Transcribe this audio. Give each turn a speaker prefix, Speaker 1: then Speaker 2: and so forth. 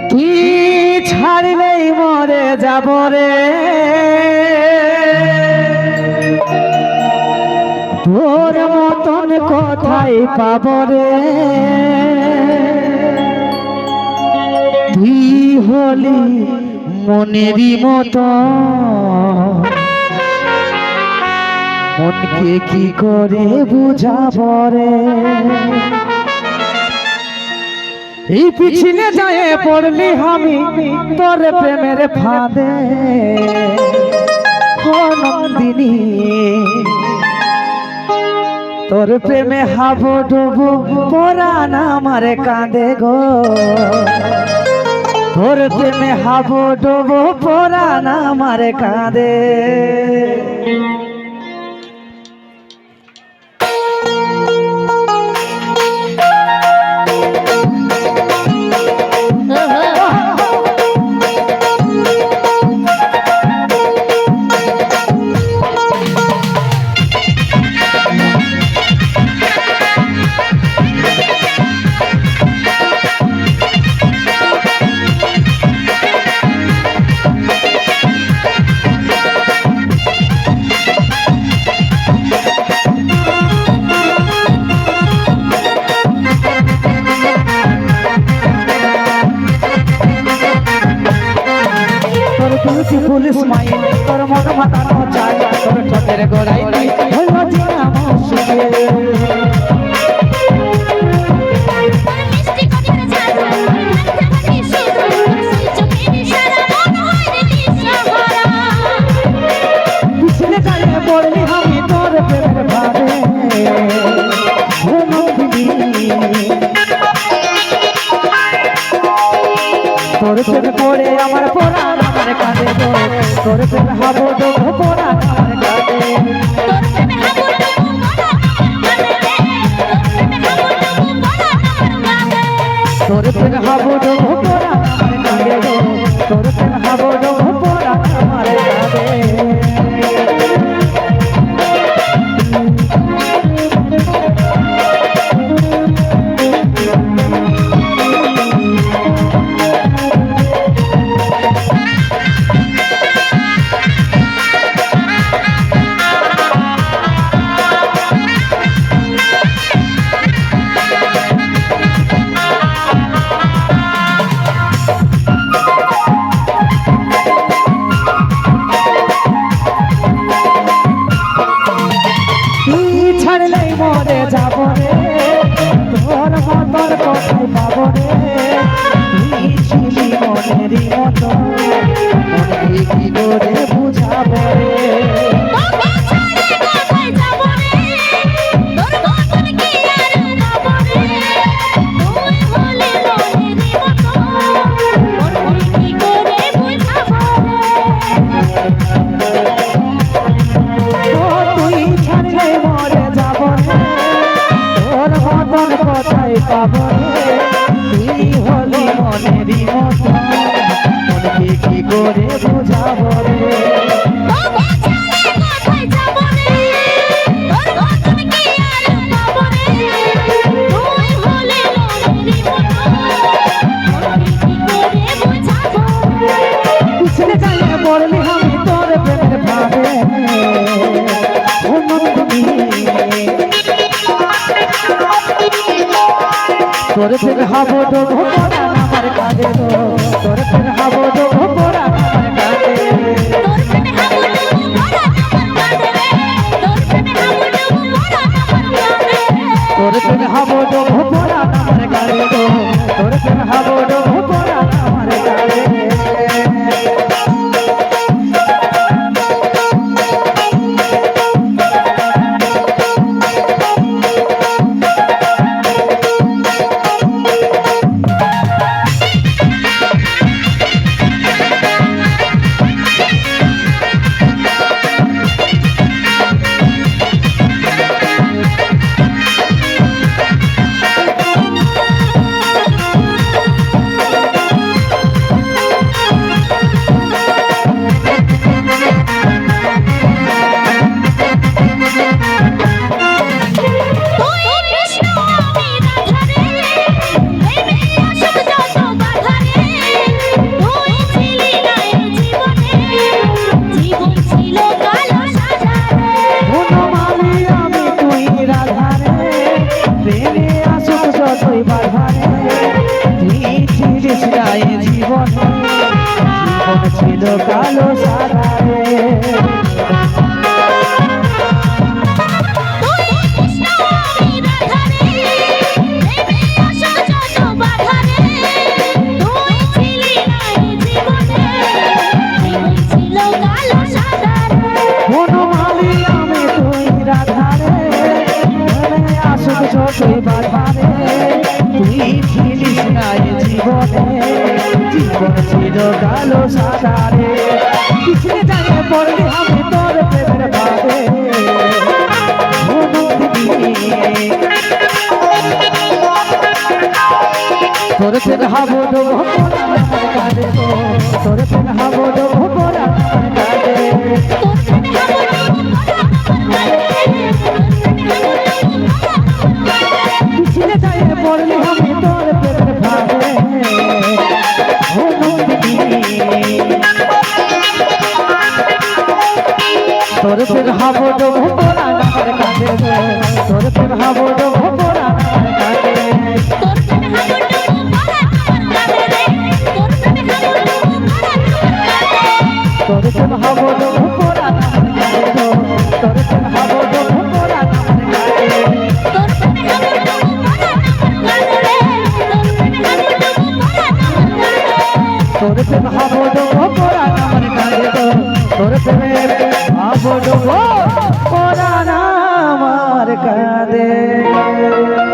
Speaker 1: তুই ছাড়লেই মরে যাব রে, তোর মতন কোথায় পাব রে। তুই হলি মনেরই মতো, মনকে কি করে বুঝাব রে। এই পিছনে যায় পড়লি আমি তোর প্রেমের ফাঁদে, ও নন্দিনী তোর প্রেমে হাবো ডুবো পরাণ আমার কাঁদে গো। তোর প্রেমে হাবো ডুবো পরাণ আমার কাঁদে। পুলিশ মাই তোর মন মাতানো চাই, তোর ঠোঁটের গোড়াই হলো জিনা মৌসুমে। পিছনে যায় পড়লি আমি তোর প্রেমের ভাবে, তোর প্রেমে পড়ে আমার পরাণ আমার কাঁদে গো। তোর প্রেমে হাবো ডুবো পরাণ আমার কাঁদে। তোর প্রেমে হাবো ডুবো পরাণ আমার কাঁদে গো। তোর প্রেমে হাবো ডুবো পরাণ আমার কাঁদে। ছাড়লেই মরে যাব রে, তোর মতন কোথায় পাব রে। তুই ছিলি মনেরই মতো, মনকে কি করে বুঝাব রে। কোথায় পাব রে, তুই হলি মনেরই মতো, মনকে কি করে বুঝাব রে। পিছনে যায় পড়লি আমি তোর প্রেমের ভাবে, ও নন্দিনী তোর প্রেমে হাবো ডুবো পরাণ আমার কাঁদে গো। তোর প্রেমে হাবো ডুবো পরাণ আমার কাঁদে। তোর প্রেমে হাবো ডুবো পরাণ আমার কাঁদে গো। তোর প্রেমে হাবো ডুবো পরাণ আমার কাঁদে। ছিল কালো সাদা রে যতই বাধারে তুই ছিলিস না এ জীবনে জীবন ছিল কালো সাদা রে পিছনে জানে পড়লে আমি তোর প্রেমের ভাবে তোর প্রেম হাবো ডোবো কাঁদে তোর প্রেম হাবো ডোবো কাঁদে পিছনে যায় পড়লে আমি তোর প্রেমের ভাবে তোর প্রেম হাবো ডোবো কাঁদে তোর প্রেম হাবো ডোবো কাঁদে তোর প্রেম হাবো ডোবো